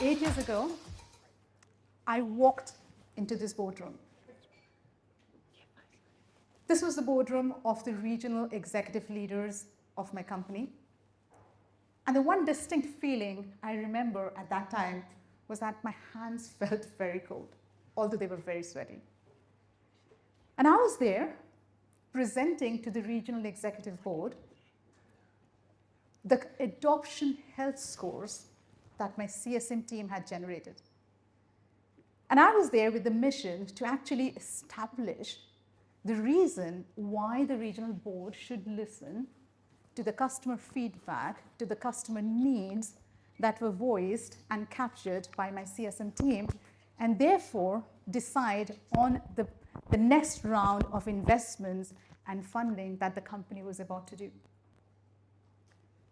8 years ago, I walked into this boardroom. This was the boardroom of the regional executive leaders of my company. And the one distinct feeling I remember at that time was that my hands felt very cold, although they were very sweaty. And I was there presenting to the regional executive board the adoption health scores that my CSM team had generated. And I was there with the mission to actually establish the reason why the regional board should listen to the customer feedback, to the customer needs that were voiced and captured by my CSM team, and therefore decide on the next round of investments and funding that the company was about to do.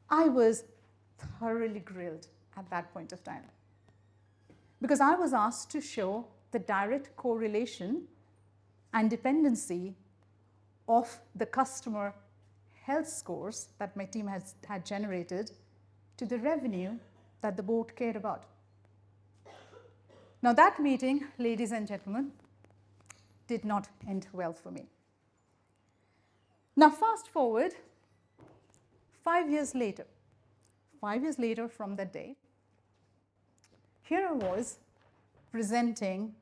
I was thoroughly grilled at that point of time because I was asked to show the direct correlation and dependency of the customer health scores that my team had generated to the revenue that the board cared about. Now that meeting, ladies and gentlemen, did not end well for me. Now fast forward 5 years later from that day, here I was presenting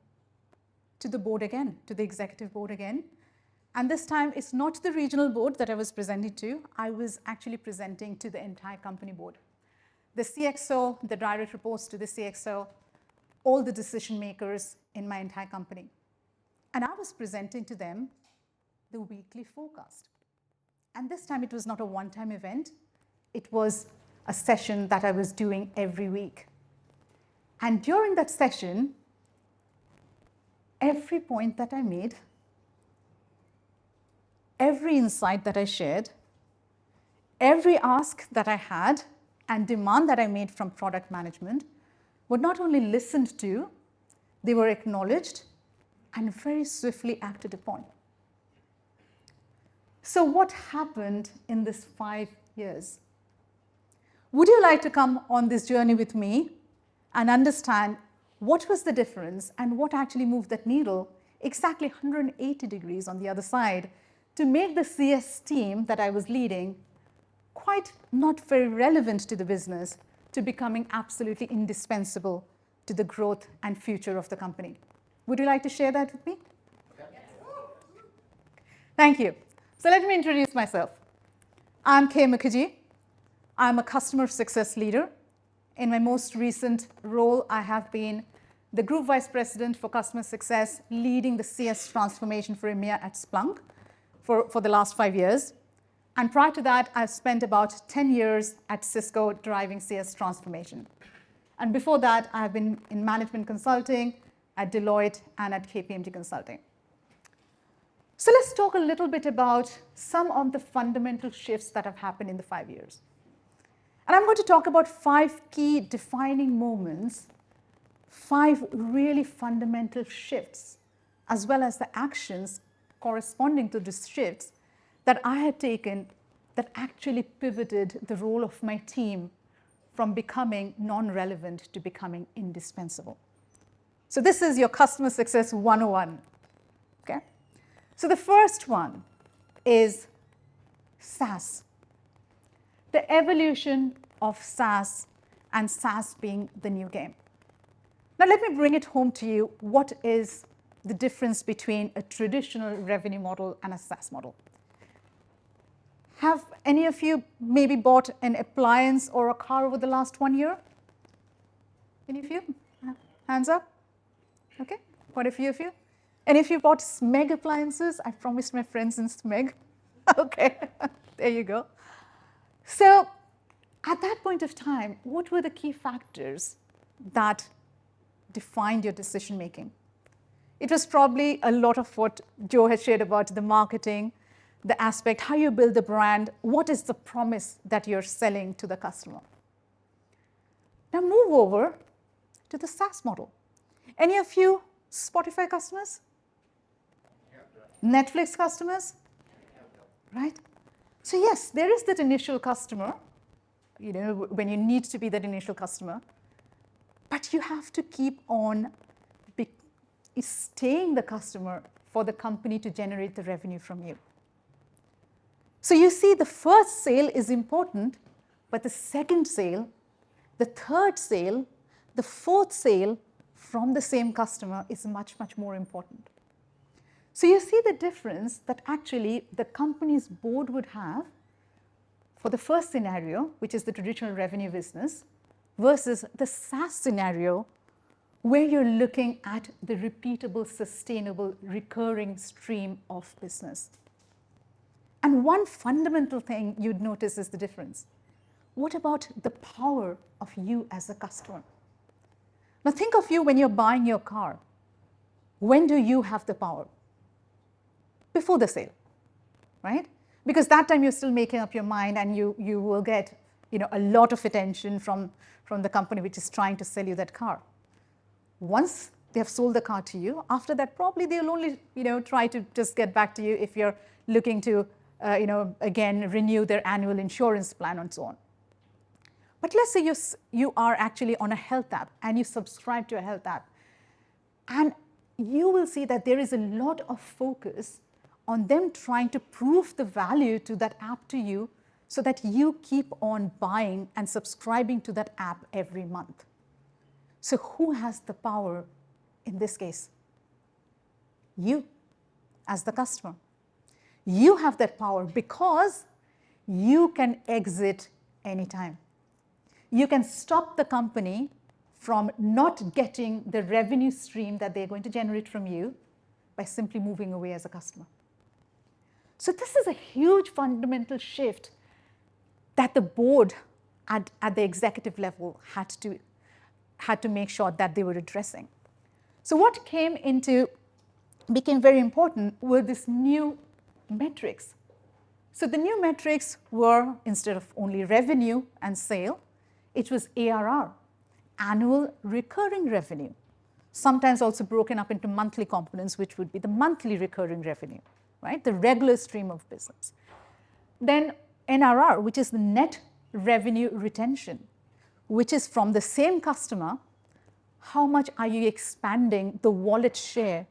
to the board again, to the executive board again. And this time, it's not the regional board that I was presenting to. I was actually presenting to the entire company board. The CXO, the direct reports to the CXO, all the decision makers in my entire company. And I was presenting to them the weekly forecast. And this time, it was not a one-time event. It was a session that I was doing every week. And during that session, every point that I made, every insight that I shared, every ask that I had and demand that I made from product management were not only listened to, they were acknowledged and very swiftly acted upon. So what happened in this 5 years? Would you like to come on this journey with me and understand what was the difference and what actually moved that needle exactly 180 degrees on the other side to make the CS team that I was leading quite not very relevant to the business to becoming absolutely indispensable to the growth and future of the company? Would you like to share that with me? Yes. Thank you. So let me introduce myself. I'm Kay Mukherjee. I'm a customer success leader. In my most recent role, I have been the Group Vice President for Customer Success, leading the CS transformation for EMEA at Splunk for the last 5 years. And prior to that, I've spent about 10 years at Cisco driving CS transformation. And before that, I've been in management consulting at Deloitte and at KPMG Consulting. So let's talk a little bit about some of the fundamental shifts that have happened in the 5 years. And I'm going to talk about 5 key defining moments, 5 really fundamental shifts, as well as the actions corresponding to these shifts that I had taken that actually pivoted the role of my team from becoming non-relevant to becoming indispensable. So this is your customer success 101. Okay? So the first one is SaaS. The evolution of SaaS and SaaS being the new game. Now let me bring it home to you. What is the difference between a traditional revenue model and a SaaS model? Have any of you maybe bought an appliance or a car over the last 1 year? Any of you? Hands up? Okay, quite a few of you. Any of you bought SMEG appliances? I promised my friends in SMEG. Okay, there you go. So at that point of time, what were the key factors that defined your decision making? It was probably a lot of what Joe had shared about the marketing, the aspect, how you build the brand, what is the promise that you're selling to the customer. Now move over to the SaaS model. Any of you Spotify customers? Netflix customers? Right? So yes, there is that initial customer, when you need to be that initial customer. But you have to keep on staying the customer for the company to generate the revenue from you. So you see, the first sale is important, but the second sale, the third sale, the fourth sale from the same customer is much, much more important. So you see the difference that actually the company's board would have for the first scenario, which is the traditional revenue business, versus the SaaS scenario, where you're looking at the repeatable, sustainable, recurring stream of business. And one fundamental thing you'd notice is the difference. What about the power of you as a customer? Now think of you when you're buying your car. When do you have the power? Before the sale, right? Because that time you're still making up your mind, and you will get a lot of attention from the company which is trying to sell you that car. Once they have sold the car to you, after that probably they'll only try to just get back to you if you're looking to again renew their annual insurance plan and so on. But let's say you are actually on a health app and you subscribe to a health app, and you will see that there is a lot of focus on them trying to prove the value to that app to you, so that you keep on buying and subscribing to that app every month. So who has the power in this case? You, as the customer. You have that power because you can exit anytime. You can stop the company from not getting the revenue stream that they're going to generate from you by simply moving away as a customer. So this is a huge fundamental shift that the board at the executive level had to make sure that they were addressing. So what became very important were these new metrics. So the new metrics were, instead of only revenue and sale, it was ARR, annual recurring revenue, sometimes also broken up into monthly components, which would be the monthly recurring revenue, right? The regular stream of business. Then NRR, which is the net revenue retention, which is from the same customer, how much are you expanding the wallet share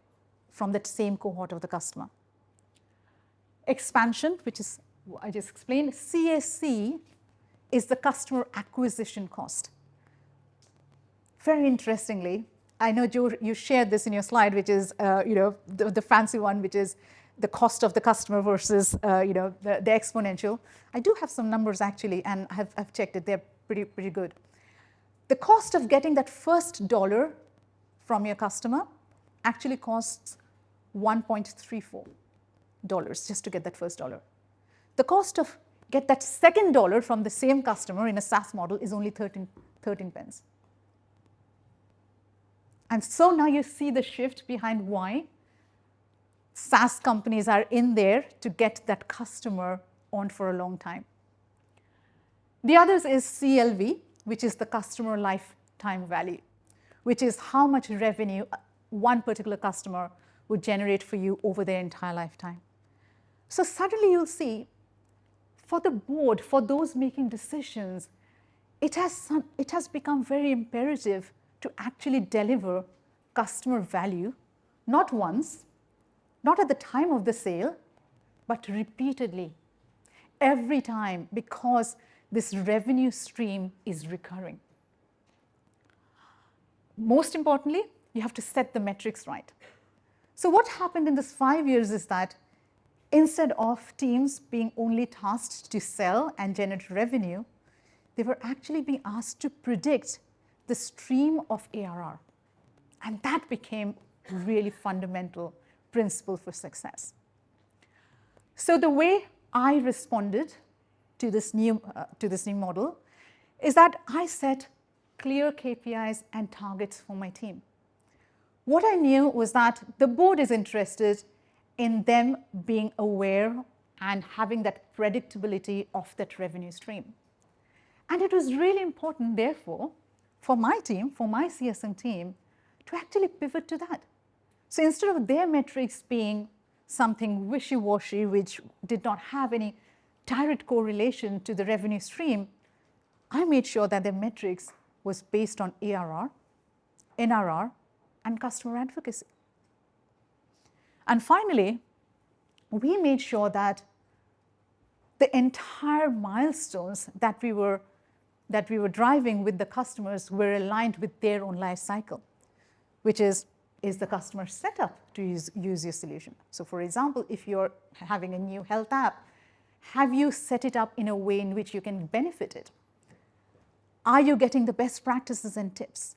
from that same cohort of the customer? Expansion, which is what I just explained. CAC is the customer acquisition cost. Very interestingly, I know, Joe, you shared this in your slide, which is the fancy one, which is the cost of the customer versus the exponential. I do have some numbers actually, and I've checked it. They're pretty good. The cost of getting that first dollar from your customer actually costs $1.34 just to get that first dollar. The cost of get that second dollar from the same customer in a SaaS model is only 13 pence. And so now you see the shift behind why SaaS companies are in there to get that customer on for a long time. The others is CLV, which is the customer lifetime value, which is how much revenue one particular customer would generate for you over their entire lifetime. So suddenly you'll see, for the board, for those making decisions, it has become very imperative to actually deliver customer value, not once, not at the time of the sale, but repeatedly, every time, because this revenue stream is recurring. Most importantly, you have to set the metrics right. So what happened in this 5 years is that instead of teams being only tasked to sell and generate revenue, they were actually being asked to predict the stream of ARR. And that became a really fundamental principle for success. So the way I responded to this new model is that I set clear KPIs and targets for my team. What I knew was that the board is interested in them being aware and having that predictability of that revenue stream. And it was really important, therefore, for my team, for my CSM team, to actually pivot to that. So instead of their metrics being something wishy-washy, which did not have any direct correlation to the revenue stream, I made sure that their metrics was based on ARR, NRR, and customer advocacy. And finally, we made sure that the entire milestones that we were driving with the customers were aligned with their own life cycle, which is the customer set up to use your solution? So for example, if you're having a new health app, have you set it up in a way in which you can benefit it? Are you getting the best practices and tips?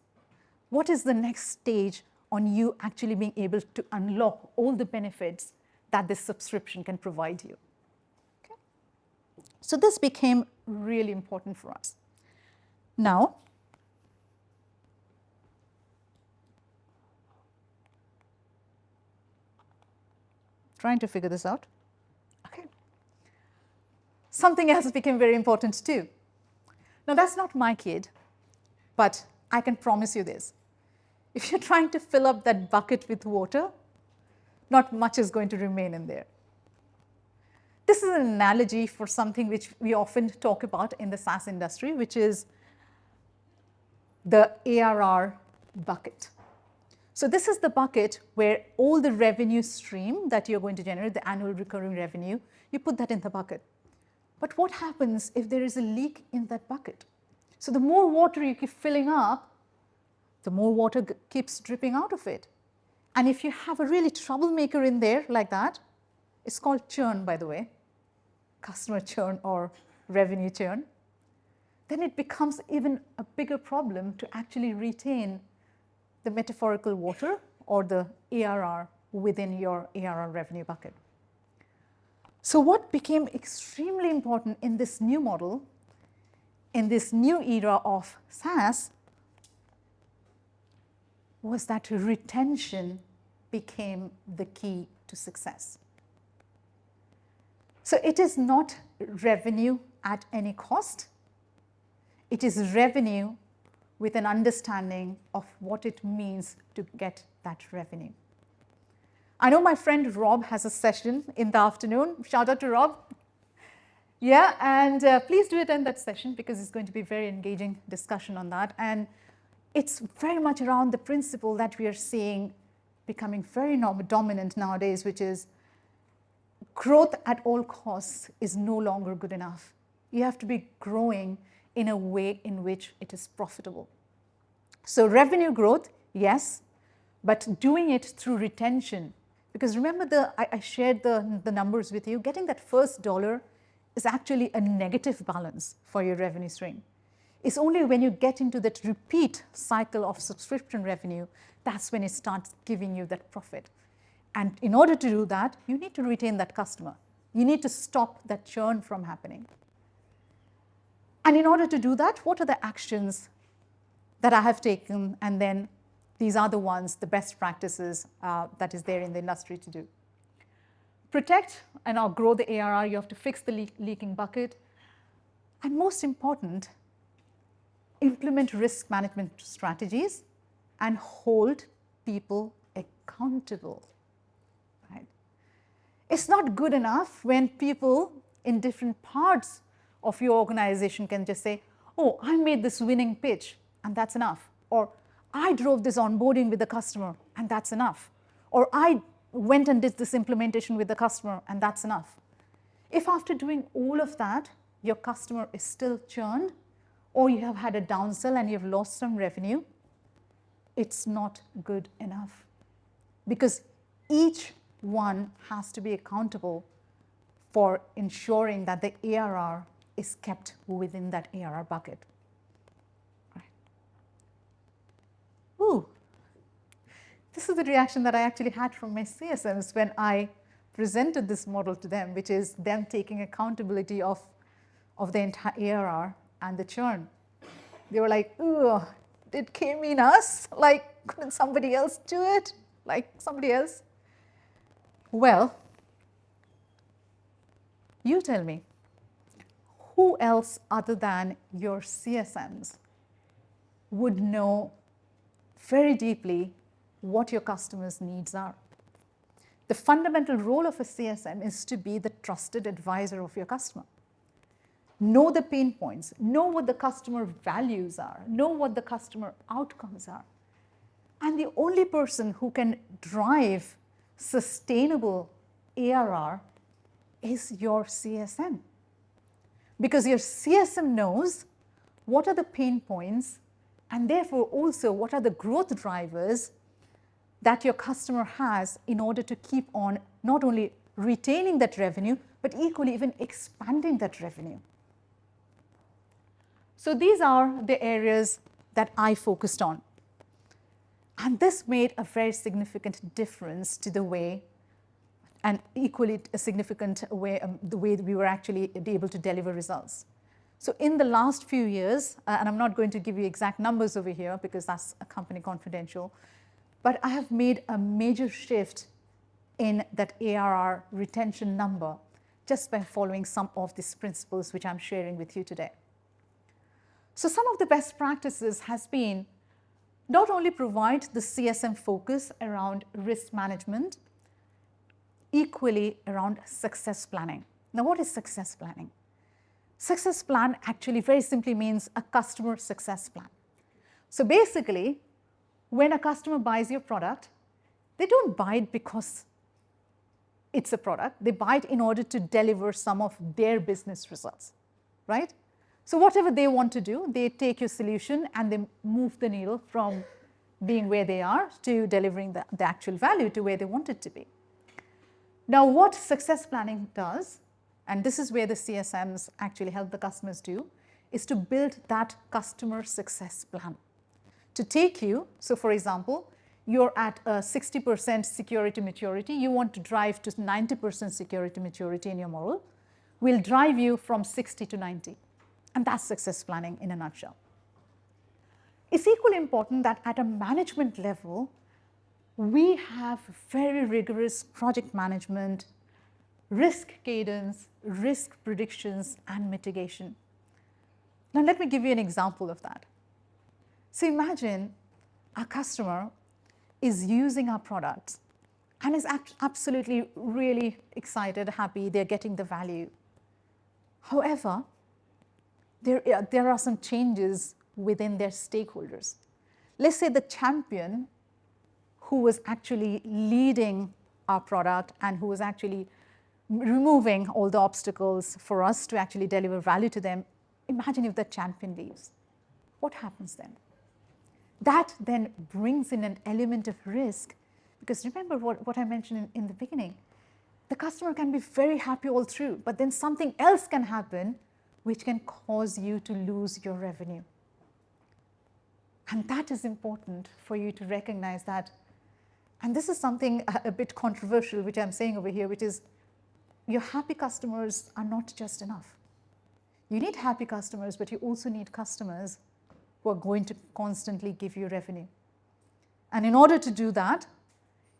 What is the next stage on you actually being able to unlock all the benefits that this subscription can provide you? Okay. So this became really important for us. Now, trying to figure this out. Okay. Something else became very important too. Now, that's not my kid, but I can promise you this. If you're trying to fill up that bucket with water, not much is going to remain in there. This is an analogy for something which we often talk about in the SaaS industry, which is the ARR bucket. So this is the bucket where all the revenue stream that you're going to generate, the annual recurring revenue, you put that in the bucket. But what happens if there is a leak in that bucket? So the more water you keep filling up, the more water keeps dripping out of it. And if you have a really troublemaker in there like that, it's called churn, by the way, customer churn or revenue churn, then it becomes even a bigger problem to actually retain the metaphorical water or the ARR within your ARR revenue bucket. So what became extremely important in this new model, in this new era of SaaS, was that retention became the key to success. So it is not revenue at any cost. It is revenue with an understanding of what it means to get that revenue. I know my friend Rob has a session in the afternoon. Shout out to Rob. Yeah, and please do attend that session because it's going to be a very engaging discussion on that. And it's very much around the principle that we are seeing becoming very dominant nowadays, which is growth at all costs is no longer good enough. You have to be growing in a way in which it is profitable. So revenue growth, yes, but doing it through retention. Because remember, I shared the numbers with you. Getting that first dollar is actually a negative balance for your revenue stream. It's only when you get into that repeat cycle of subscription revenue, that's when it starts giving you that profit. And in order to do that, you need to retain that customer. You need to stop that churn from happening. And in order to do that, what are the actions that I have taken? And then these are the ones, the best practices that is there in the industry to do. Protect and grow the ARR. You have to fix the leaking bucket. And most important, implement risk management strategies and hold people accountable. Right? It's not good enough when people in different parts of your organization can just say, oh, I made this winning pitch, and that's enough. Or I drove this onboarding with the customer, and that's enough. Or I went and did this implementation with the customer, and that's enough. If after doing all of that, your customer is still churned, or you have had a downsell and you've lost some revenue, it's not good enough. Because each one has to be accountable for ensuring that the ARR is kept within that ARR bucket. Right. Ooh. This is the reaction that I actually had from my CSMs when I presented this model to them, which is them taking accountability of the entire ARR and the churn. They were like, ooh, did Kay mean us? Like, couldn't somebody else do it? Like somebody else? Well, you tell me, who else other than your CSMs would know very deeply what your customers' needs are? The fundamental role of a CSM is to be the trusted advisor of your customer. Know the pain points, know what the customer values are, know what the customer outcomes are, And the only person who can drive sustainable ARR is your CSM. Because your CSM knows what are the pain points and therefore also what are the growth drivers that your customer has in order to keep on not only retaining that revenue, but equally even expanding that revenue. So these are the areas that I focused on. And this made a very significant difference to the way, and equally a significant way, the way that we were actually able to deliver results. So in the last few years, and I'm not going to give you exact numbers over here because that's a company confidential, but I have made a major shift in that ARR retention number just by following some of these principles which I'm sharing with you today. So some of the best practices has been not only provide the CSM focus around risk management, equally around success planning. Now, what is success planning? Success plan actually very simply means a customer success plan. So basically, when a customer buys your product, they don't buy it because it's a product. They buy it in order to deliver some of their business results, right? So whatever they want to do, they take your solution and they move the needle from being where they are to delivering the actual value to where they want it to be. Now, what success planning does, and this is where the CSMs actually help the customers do, is to build that customer success plan. To take you, so for example, you're at a 60% security maturity, you want to drive to 90% security maturity in your model, we'll drive you from 60 to 90. And that's success planning in a nutshell. It's equally important that at a management level, we have very rigorous project management, risk cadence, risk predictions, and mitigation. Now, let me give you an example of that. So imagine a customer is using our products and is absolutely really excited, happy, they're getting the value. However, there are some changes within their stakeholders. Let's say the champion who was actually leading our product and who was actually removing all the obstacles for us to actually deliver value to them, imagine if the champion leaves. What happens then? That then brings in an element of risk, because remember what I mentioned in the beginning. The customer can be very happy all through, but then something else can happen which can cause you to lose your revenue. And that is important for you to recognize that. And this is something a bit controversial, which I'm saying over here, which is your happy customers are not just enough. You need happy customers, but you also need customers who are going to constantly give you revenue. And in order to do that,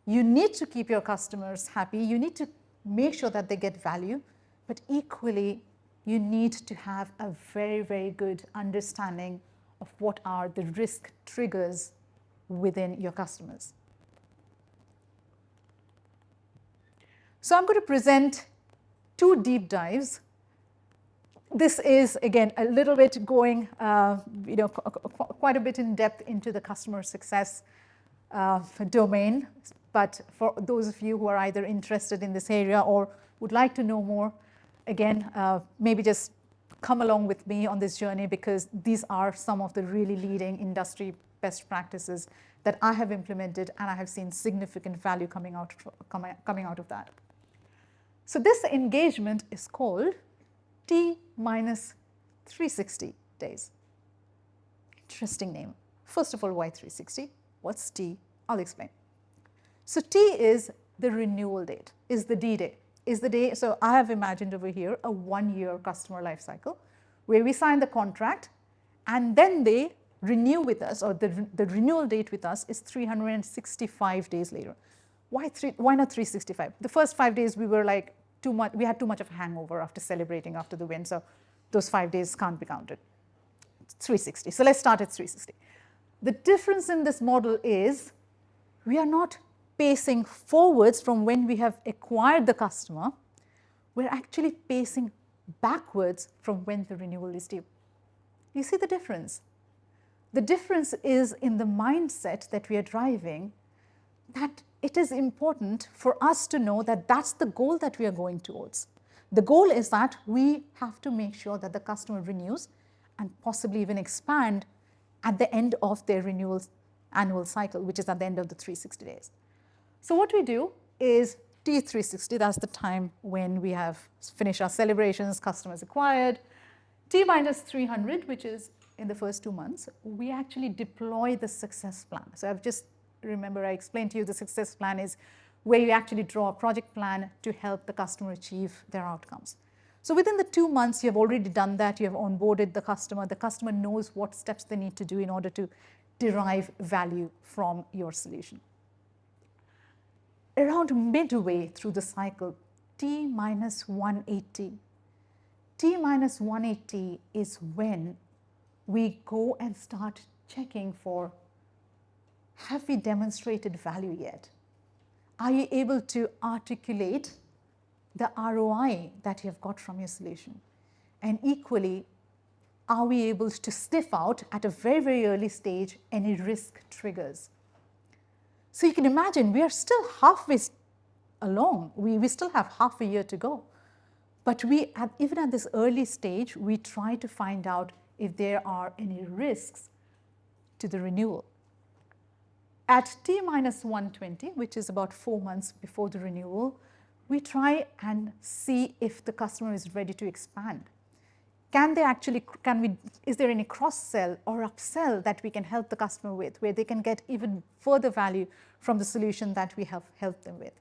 you need to keep your customers happy. You need to make sure that they get value, but equally, you need to have a very, very good understanding of what are the risk triggers within your customers. So I'm going to present two deep dives. This is, again, a little bit going quite a bit in depth into the customer success domain. But for those of you who are either interested in this area or would like to know more, again, maybe just come along with me on this journey, because these are some of the really leading industry best practices that I have implemented, and I have seen significant value coming out of that. So this engagement is called T minus 360 days. Interesting name. First of all, why 360? What's T? I'll explain. So T is the renewal date, is the D day. Is the day, so I have imagined over here a 1-year customer life cycle where we sign the contract and then they renew with us, or the renewal date with us is 365 days later. Why not 365? The first 5 days we were like we had too much of a hangover after celebrating after the win, so those 5 days can't be counted. It's 360. So let's start at 360. The difference in this model is we are not pacing forwards from when we have acquired the customer, we're actually pacing backwards from when the renewal is due. You see the difference? The difference is in the mindset that we are driving, that it is important for us to know that that's the goal that we are going towards. The goal is that we have to make sure that the customer renews and possibly even expand at the end of their renewal annual cycle, which is at the end of the 360 days. So what we do is T360, that's the time when we have finished our celebrations, customers acquired. T minus 300, which is in the first 2 months, we actually deploy the success plan. So I've just, remember I explained to you the success plan is where you actually draw a project plan to help the customer achieve their outcomes. So within the 2 months, you have already done that, you have onboarded the customer knows what steps they need to do in order to derive value from your solution. Around midway through the cycle, T minus 180. T minus 180 is when we go and start checking for, have we demonstrated value yet? Are you able to articulate the ROI that you have got from your solution? And equally, are we able to sniff out at a very, very early stage any risk triggers? So you can imagine we are still halfway along. We still have half a year to go. But even at this early stage, we try to find out if there are any risks to the renewal. At T minus 120, which is about 4 months before the renewal, we try and see if the customer is ready to expand. Is there any cross-sell or upsell that we can help the customer with, where they can get even further value from the solution that we have helped them with?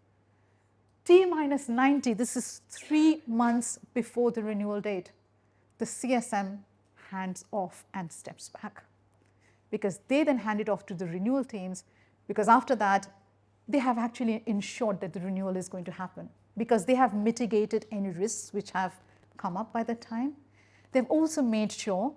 T minus 90, this is 3 months before the renewal date. The CSM hands off and steps back, because they then hand it off to the renewal teams, because after that, they have actually ensured that the renewal is going to happen, because they have mitigated any risks which have come up by that time. They've also made sure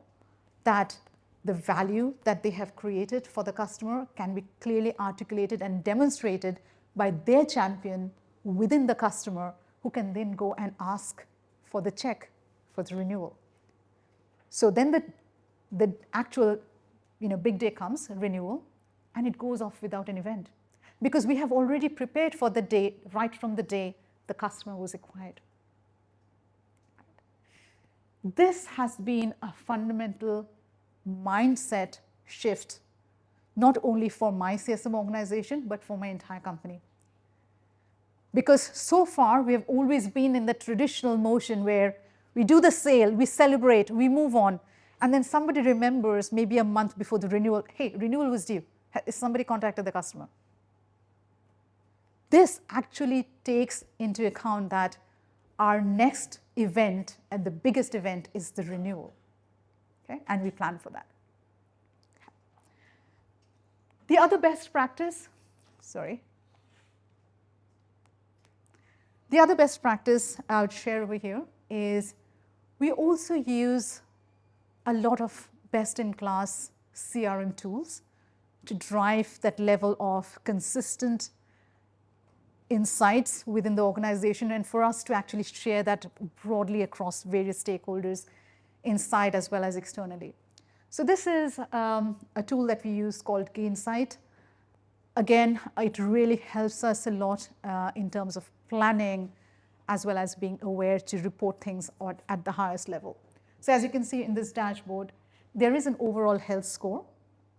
that the value that they have created for the customer can be clearly articulated and demonstrated by their champion within the customer, who can then go and ask for the check for the renewal. So then the actual big day comes, renewal, and it goes off without an event, because we have already prepared for the day right from the day the customer was acquired. This has been a fundamental mindset shift, not only for my CSM organization, but for my entire company. Because so far, we have always been in the traditional motion where we do the sale, we celebrate, we move on, and then somebody remembers maybe a month before the renewal, hey, renewal was due. Has somebody contacted the customer? This actually takes into account that our next event, and the biggest event, is the renewal, okay? And we plan for that. The other best practice, the other best practice I would share over here is we also use a lot of best-in-class CRM tools to drive that level of consistent insights within the organization, and for us to actually share that broadly across various stakeholders inside as well as externally. So this is a tool that we use called Gainsight. Again, it really helps us a lot in terms of planning as well as being aware to report things at the highest level. So as you can see in this dashboard, there is an overall health score,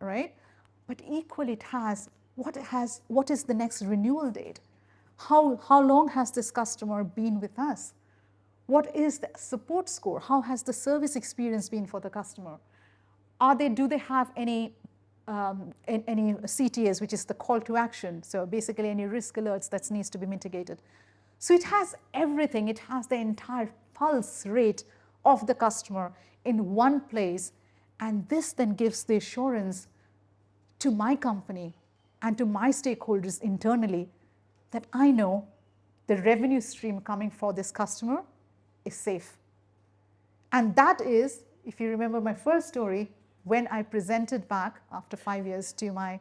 right? But equally it has what is the next renewal date? How long has this customer been with us? What is the support score? How has the service experience been for the customer? Do they have any CTAs, which is the call to action? So basically any risk alerts that needs to be mitigated. So it has everything. It has the entire pulse rate of the customer in one place. And this then gives the assurance to my company and to my stakeholders internally that I know the revenue stream coming for this customer is safe. And that is, if you remember my first story, when I presented back after 5 years to my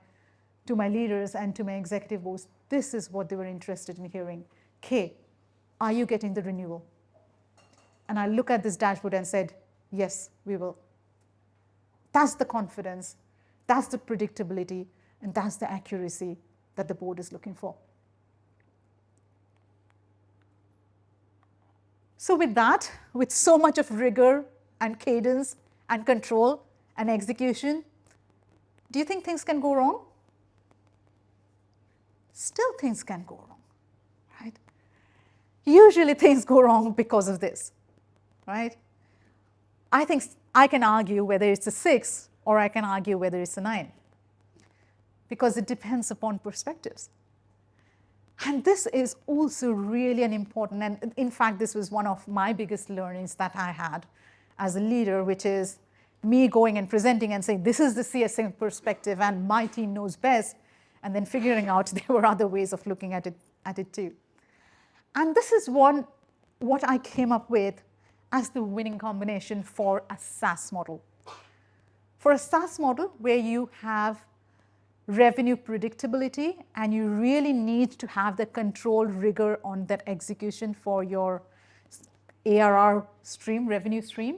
leaders and to my executive boards, this is what they were interested in hearing. Kay, are you getting the renewal? And I look at this dashboard and said, yes, we will. That's the confidence. That's the predictability and that's the accuracy that the board is looking for. So with that, with so much of rigor and cadence and control and execution, do you think things can go wrong? Still things can go wrong, right? Usually things go wrong because of this, right? I think I can argue whether it's a 6 or I can argue whether it's a 9 because it depends upon perspectives. And this is also really an important, and in fact, this was one of my biggest learnings that I had as a leader, which is me going and presenting and saying, this is the CSM perspective and my team knows best, and then figuring out there were other ways of looking at it too. And this is what I came up with as the winning combination for a SaaS model. For a SaaS model where you have revenue predictability and you really need to have the control rigor on that execution for your ARR stream, revenue stream,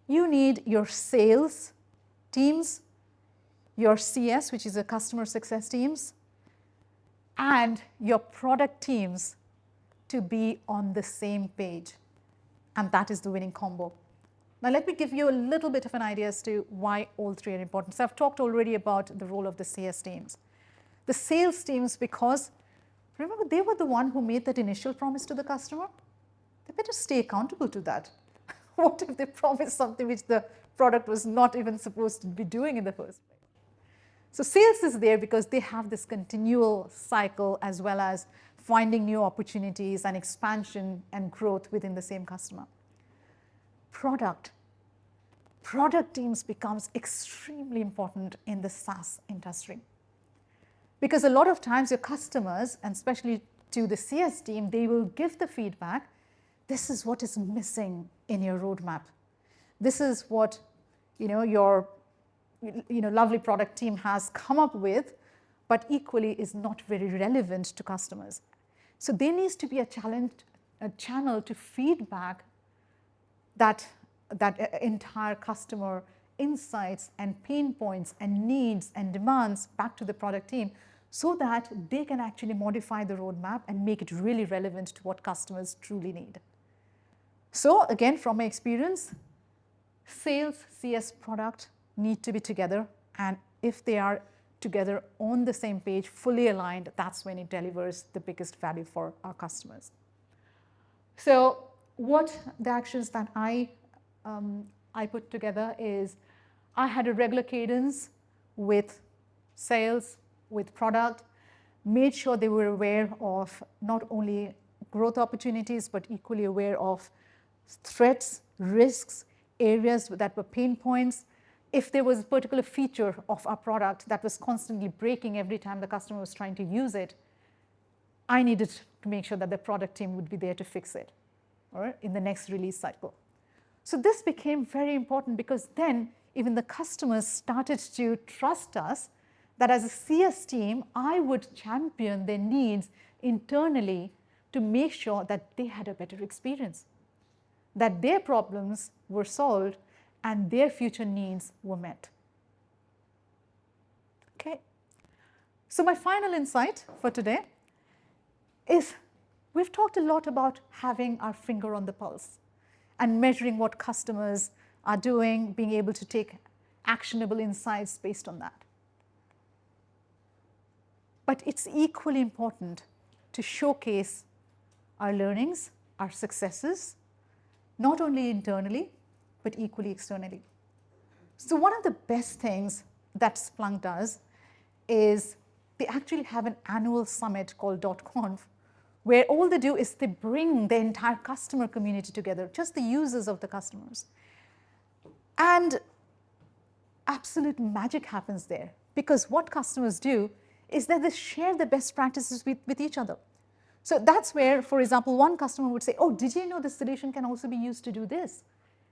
you need your sales teams, your CS, which is the customer success teams, and your product teams to be on the same page. And that is the winning combo. Now, let me give you a little bit of an idea as to why all three are important. So I've talked already about the role of the CS teams. The sales teams, because remember, they were the one who made that initial promise to the customer. They better stay accountable to that. What if they promised something which the product was not even supposed to be doing in the first place? So sales is there because they have this continual cycle as well as finding new opportunities and expansion and growth within the same customer. Product teams becomes extremely important in the SaaS industry. Because a lot of times your customers, and especially to the CS team, they will give the feedback, this is what is missing in your roadmap. This is what your lovely product team has come up with, but equally is not very relevant to customers. So there needs to be a channel to feedback that entire customer insights and pain points and needs and demands back to the product team so that they can actually modify the roadmap and make it really relevant to what customers truly need. So again, from my experience, sales, CS, product need to be together, and if they are together on the same page, fully aligned, that's when it delivers the biggest value for our customers. So what the actions that I put together is I had a regular cadence with sales, with product, made sure they were aware of not only growth opportunities, but equally aware of threats, risks, areas that were pain points. If there was a particular feature of our product that was constantly breaking every time the customer was trying to use it, I needed to make sure that the product team would be there to fix it, all right, in the next release cycle. So this became very important because then even the customers started to trust us that as a CS team, I would champion their needs internally to make sure that they had a better experience, that their problems were solved and their future needs were met. Okay. So my final insight for today is we've talked a lot about having our finger on the pulse and measuring what customers are doing, being able to take actionable insights based on that. But it's equally important to showcase our learnings, our successes, not only internally, but equally externally. So one of the best things that Splunk does is they actually have an annual summit called .conf, where all they do is they bring the entire customer community together, just the users of the customers. And absolute magic happens there, because what customers do is that they share the best practices with each other. So that's where, for example, one customer would say, oh, did you know this solution can also be used to do this?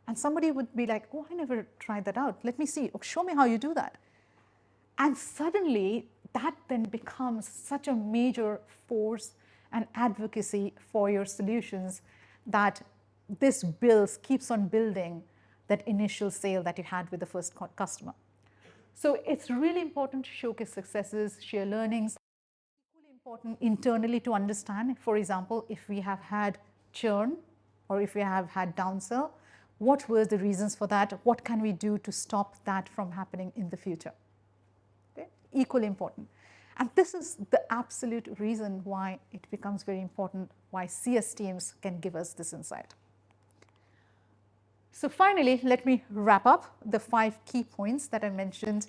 And somebody would be like, oh, I never tried that out. Let me see. Oh, show me how you do that. And suddenly, that then becomes such a major force and advocacy for your solutions that this keeps on building that initial sale that you had with the first customer. So it's really important to showcase successes, share learnings. Equally important internally to understand, for example, if we have had churn or if we have had downsell, what were the reasons for that? What can we do to stop that from happening in the future? Okay? Equally important. And this is the absolute reason why it becomes very important, why CS teams can give us this insight. So finally, let me wrap up the 5 key points that I mentioned,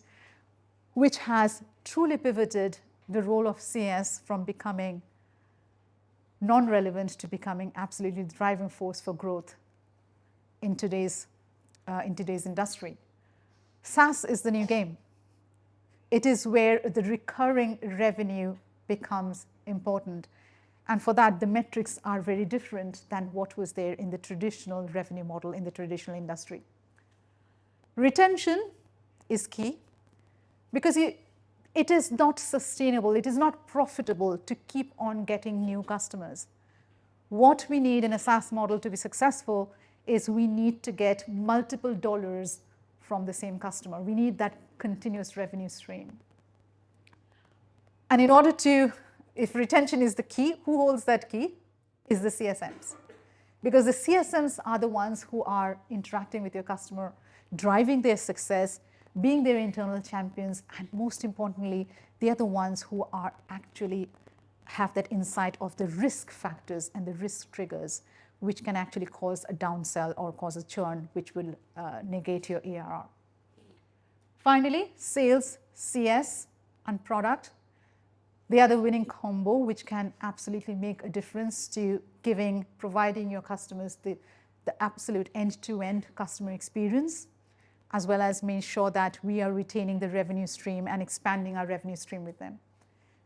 which has truly pivoted the role of CS from becoming non-relevant to becoming absolutely the driving force for growth in today's industry. SaaS is the new game. It is where the recurring revenue becomes important. And for that, the metrics are very different than what was there in the traditional revenue model in the traditional industry. Retention is key because it is not sustainable, it is not profitable to keep on getting new customers. What we need in a SaaS model to be successful is we need to get multiple dollars from the same customer. We need that continuous revenue stream. And in order to, if retention is the key, who holds that key? Is the CSMs. Because the CSMs are the ones who are interacting with your customer, driving their success, being their internal champions, and most importantly, they are the ones who are actually have that insight of the risk factors and the risk triggers, which can actually cause a downsell or cause a churn, which will negate your ARR. Finally, sales, CS, and product. They are the winning combo, which can absolutely make a difference to providing your customers the absolute end-to-end customer experience, as well as make sure that we are retaining the revenue stream and expanding our revenue stream with them.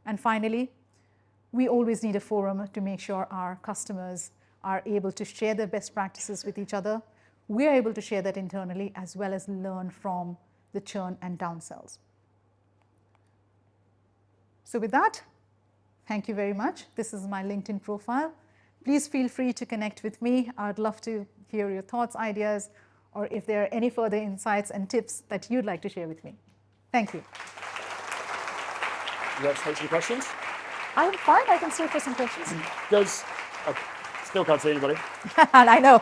And finally, we always need a forum to make sure our customers are able to share their best practices with each other. We are able to share that internally as well as learn from the churn and downsells. So with that, thank you very much. This is my LinkedIn profile. Please feel free to connect with me. I'd love to hear your thoughts, ideas, or if there are any further insights and tips that you'd like to share with me. Thank you. Let's take some questions. I'm fine. I can stay for some questions. Still can't see anybody. I know.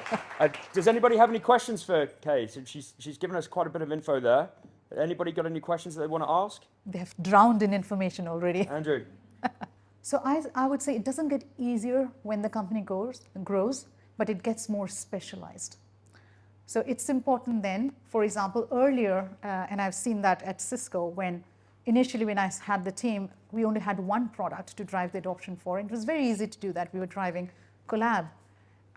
Does anybody have any questions for Kay? So she's given us quite a bit of info there. Anybody got any questions that they want to ask? They have drowned in information already. Andrew. So I would say it doesn't get easier when the company grows, but it gets more specialized. So it's important then, for example, earlier, and I've seen that at Cisco, initially when I had the team, we only had one product to drive the adoption for. And it was very easy to do that. We were driving collab.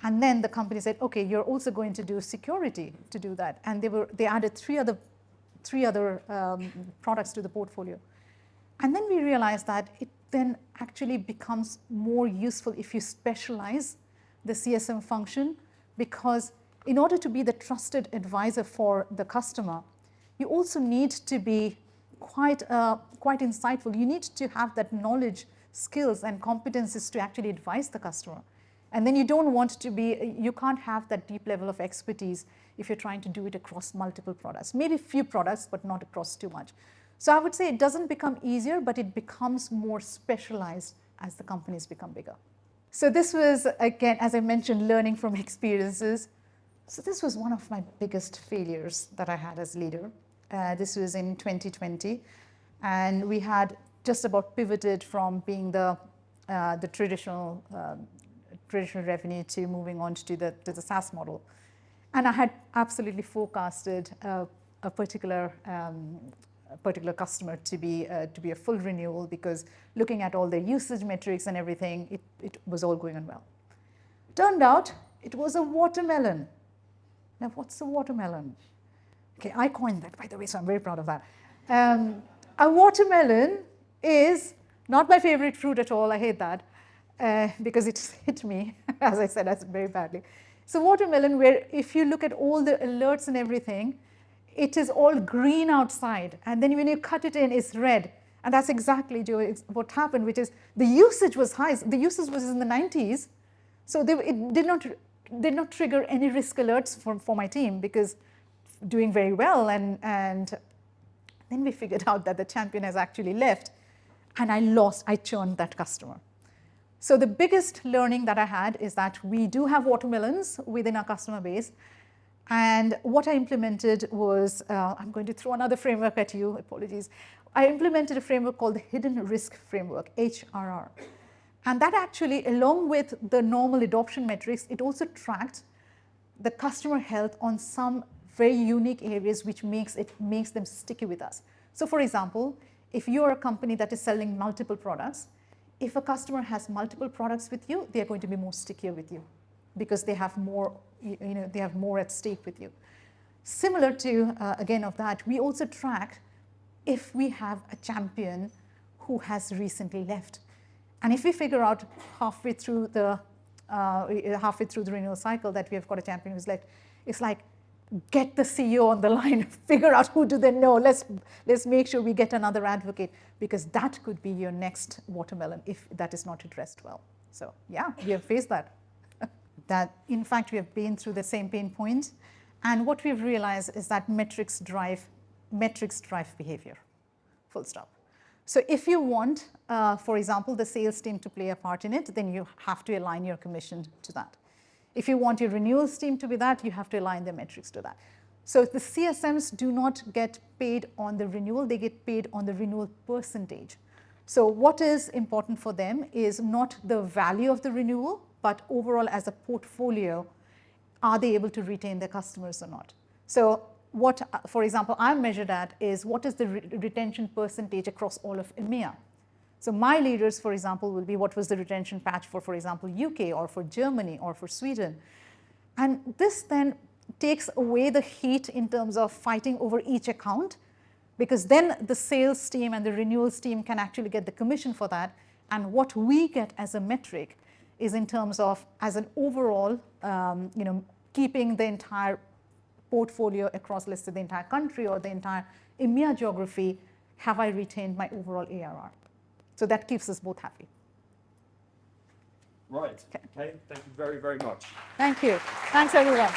And then the company said, okay, you're also going to do security to do that. And they added three other products to the portfolio. And then we realized that it then actually becomes more useful if you specialize the CSM function, because in order to be the trusted advisor for the customer, you also need to be quite insightful. You need to have that knowledge, skills, and competencies to actually advise the customer. And then you can't have that deep level of expertise if you're trying to do it across multiple products. Maybe a few products, but not across too much. So I would say it doesn't become easier, but it becomes more specialized as the companies become bigger. So this was, again, as I mentioned, learning from experiences. So this was one of my biggest failures that I had as leader. This was in 2020. And we had just about pivoted from being the traditional revenue to moving on to the SaaS model. And I had absolutely forecasted a particular customer to be a full renewal, because looking at all the usage metrics and everything, it was all going on well. Turned out it was a watermelon. Now, what's a watermelon? Okay, I coined that, by the way, so I'm very proud of that. A watermelon is not my favorite fruit at all. I hate that because it hit me, as I said, very badly. So watermelon, where if you look at all the alerts and everything, it is all green outside, and then when you cut it in, it's red. And that's exactly what happened, which is the usage was high. The usage was in the 90s, so it did not trigger any risk alerts for my team, because doing very well, and Then we figured out that the champion has actually left, and I churned that customer. So the biggest learning that I had is that we do have watermelons within our customer base. And what I implemented was, I'm going to throw another framework at you, apologies. I implemented a framework called the Hidden Risk Framework, HRR. And that actually, along with the normal adoption metrics, it also tracked the customer health on some very unique areas which makes them sticky with us. So for example, if you're a company that is selling multiple products, if a customer has multiple products with you, they're going to be more stickier with you because they have more, they have more at stake with you. Similar to, again, of that, we also track if we have a champion who has recently left. And if we figure out halfway through the renewal cycle that we have got a champion who's left, it's like, get the CEO on the line, figure out who do they know, let's make sure we get another advocate, because that could be your next watermelon if that is not addressed well. So yeah, we have faced that. That in fact we have been through the same pain point, and what we've realized is that metrics drive behavior, full stop. So if you want, for example, the sales team to play a part in it, then you have to align your commission to that. If you want your renewals team to be that, you have to align their metrics to that. So the CSMs do not get paid on the renewal, they get paid on the renewal percentage. So what is important for them is not the value of the renewal, but overall as a portfolio, are they able to retain their customers or not? So what, for example, I'm measured at is what is the retention percentage across all of EMEA. So my leaders, for example, will be what was the retention patch for example, UK or for Germany or for Sweden. And this then takes away the heat in terms of fighting over each account, because then the sales team and the renewals team can actually get the commission for that. And what we get as a metric is in terms of, as an overall, keeping the entire portfolio across, let's say, the entire country or the entire EMEA geography, have I retained my overall ARR? So that keeps us both happy. Right. Okay. Thank you very, very much. Thank you. Thanks, everyone.